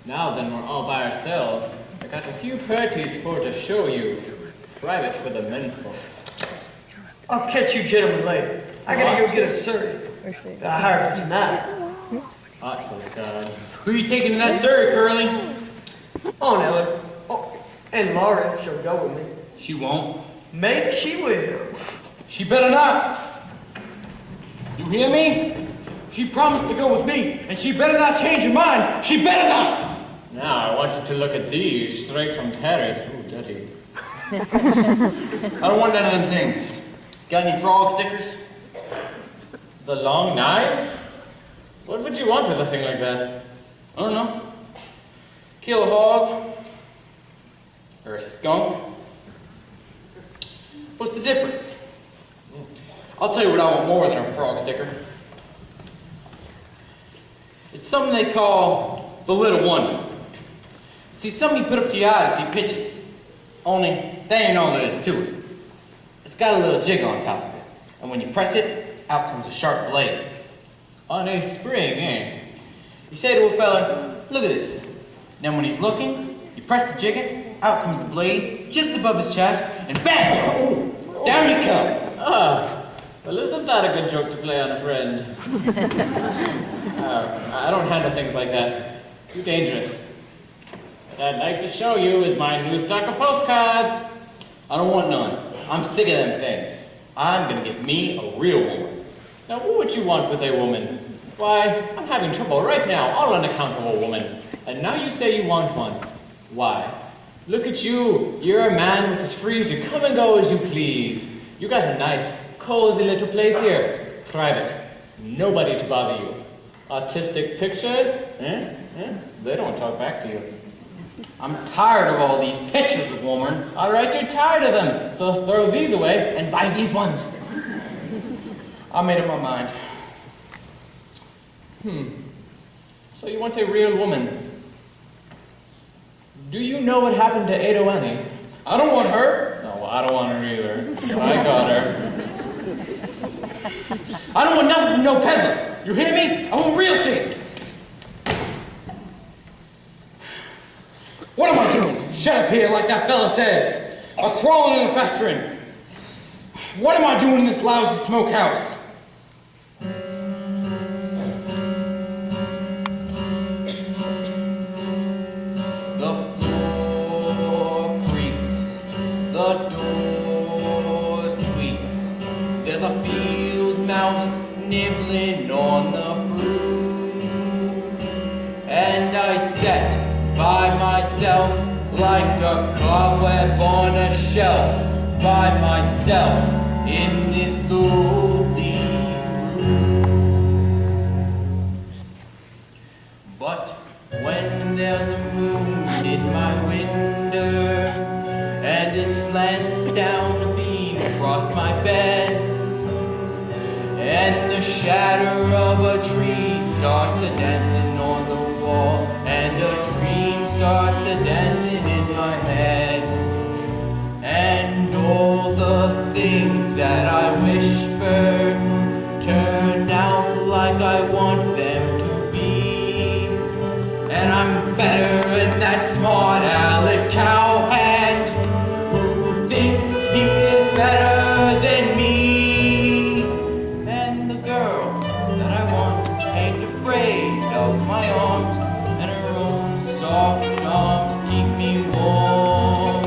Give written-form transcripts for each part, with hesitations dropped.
Now then, we're all by ourselves. I got a few parties for to show you. Private for the men folks. I'll catch you gentlemen later. I gotta go get a Surrey. I hired for tonight. Hot postcard. Who are you taking to that Surrey, Curly? On, Ellen. Oh, and Laura, she'll go with me. She won't. Maybe she will. She better not. You hear me? She promised to go with me, and she better not change her mind. She better not. Now, I want you to look at these, straight from Paris. Ooh, dirty. I don't want none of them things. Got any frog stickers? The long knives? What would you want with a thing like that? I don't know. Kill a hog. Or a skunk. What's the difference? I'll tell you what I want more than a frog sticker. It's something they call the little wonder. See, something you put up to your eye to see pictures. Only, there ain't all there is to it. It's got a little jig on top of it. And when you press it, out comes a sharp blade. On a spring, eh? You say to a fella, look at this. Then when he's looking, you press the jigger, out comes the blade, just above his chest, and bang! Down you come. Ah, well, isn't that a good joke to play on a friend? I don't handle things like that. Too dangerous. What I'd like to show you is my new stock of postcards. I don't want none. I'm sick of them things. I'm gonna get me a real woman. Now, what would you want with a woman? Why, I'm having trouble right now, all on account of a woman. And now you say you want one. Why? Look at you. You're a man that is free to come and go as you please. You got a nice, cozy little place here. Private. Nobody to bother you. Artistic pictures? They don't talk back to you. I'm tired of all these pictures of woman. All right, you're tired of them. So throw these away and buy these ones. I made up my mind. So you want a real woman. Do you know what happened to Ada Annie? I don't want her. No, I don't want her either. I got her. I don't want nothing from no peddler. You hear me? I want real things. What am I doing? Shut up here like that fella says. A crawling and a festering. What am I doing in this lousy smokehouse? The floor creaks. The door squeaks. There's a field mouse nibbling on the broom. And I sat by myself like a cobweb on a shelf, by myself in this lonely room. But when there's a moon in my window and it slants down a beam across my bed, and the shadow of a tree starts a dancing on the wall, and a dream starts a dancing in my head, and all the things that I whisper turn out like I want them to be, and I'm better than that smart aleck cowhand who thinks he is better than me. And the girl that I want ain't afraid of my arms, and her own soft arms keep me warm,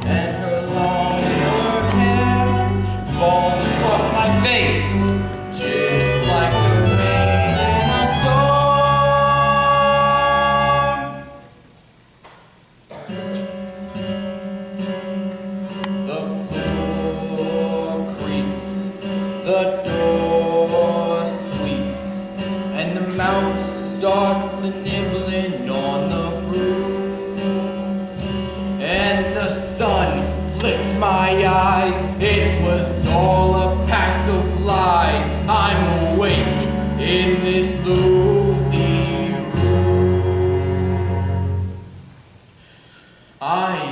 and her long dark hair falls across my face just like the rain in a storm. The floor creaks, the door squeaks, and the mouse starts a nibbling on the broom, and the sun flicks my eyes. It was all a pack of lies. I'm awake in this lonely room. I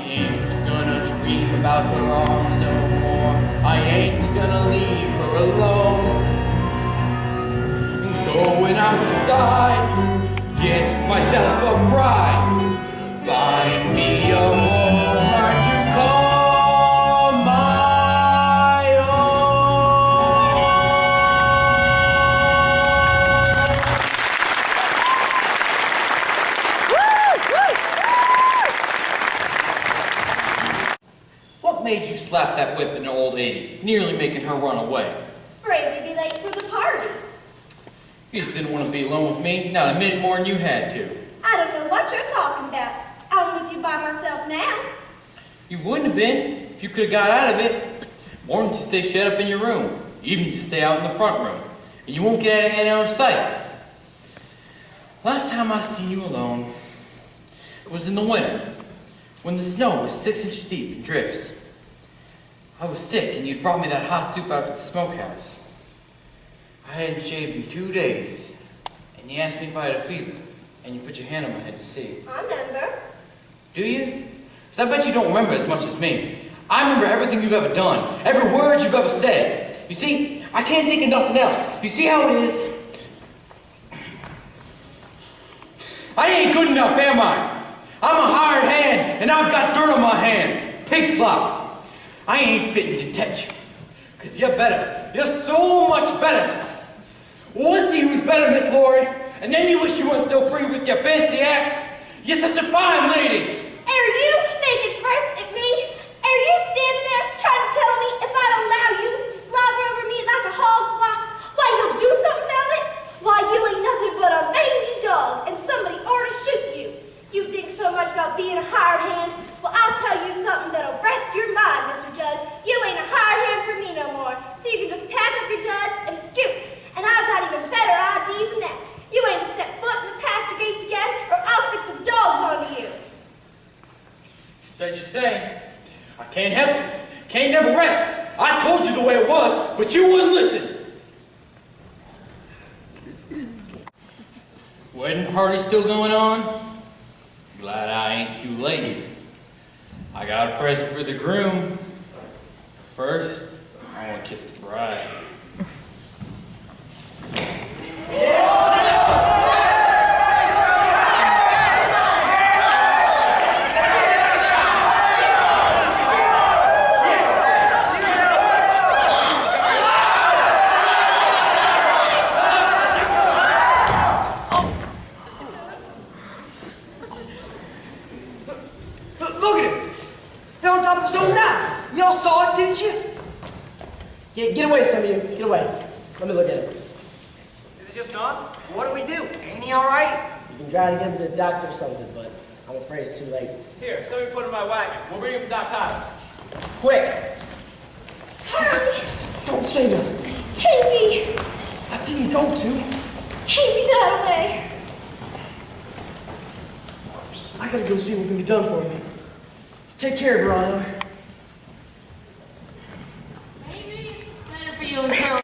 ain't gonna dream about her arms no more. I ain't gonna leave her alone. Going outside, get myself a bride. slapped that whip at an old lady, nearly making her run away. Afraid to be late for the party. You just didn't want to be alone with me, not a minute more than you had to. I don't know what you're talking about. I'm with you by myself now. You wouldn't have been if you could have got out of it. Or don't you stay shut up in your room, even if you stay out in the front room, and you won't get any out of sight. Last time I seen you alone, it was in the winter, when the snow was 6 inches deep in drifts. I was sick, and you'd brought me that hot soup out of the smokehouse. I hadn't shaved in 2 days, and you asked me if I had a fever, and you put your hand on my head to see. I remember. Do you? Because I bet you don't remember as much as me. I remember everything you've ever done, every word you've ever said. You see, I can't think of nothing else. You see how it is? I ain't good enough, am I? I'm a hired hand, and I've got dirt on my hands. Pig slop. I ain't fitting to touch you. Because you're better. You're so much better. Well, let's see who's better, Miss Laurie. And then you wish you weren't so free with your fancy act. You're such a fine lady. Are you making threats at me? Are you standing there trying to tell me if I don't allow you to slobber over me like a hog, why you'll do something about it? Why you ain't nothing but a mangy dog and somebody ought to shoot you. You think so much about being a hired hand? Well, I'll tell you something that'll rest your mind, Mr. Judge. You ain't a hired hand for me no more. So you can just pack up your duds and scoot. And I've got even better ideas than that. You ain't to set foot in the pasture gates again, or I'll stick the dogs onto you. Said you say. I can't help it. Can't never rest. I told you the way it was, but you wouldn't listen. Wedding party still going on? Glad I ain't too late. I got a present for the groom. First, I want to kiss the bride. Look at him. Fell on top of his own now. Y'all saw it, didn't you? Get away, some of you. Get away. Let me look at it. Is it just gone? What do we do? Ain't he all right? You can try to get him to the doctor or something, but I'm afraid it's too late. Here, somebody put in my wagon. We'll bring him to Doc Tyler. Quick! Hurry! Don't say nothing. Hate me! I didn't go to. Hate me that way! I gotta go see what can be done for me. Take care, Veronica. Maybe it's better for you and Carol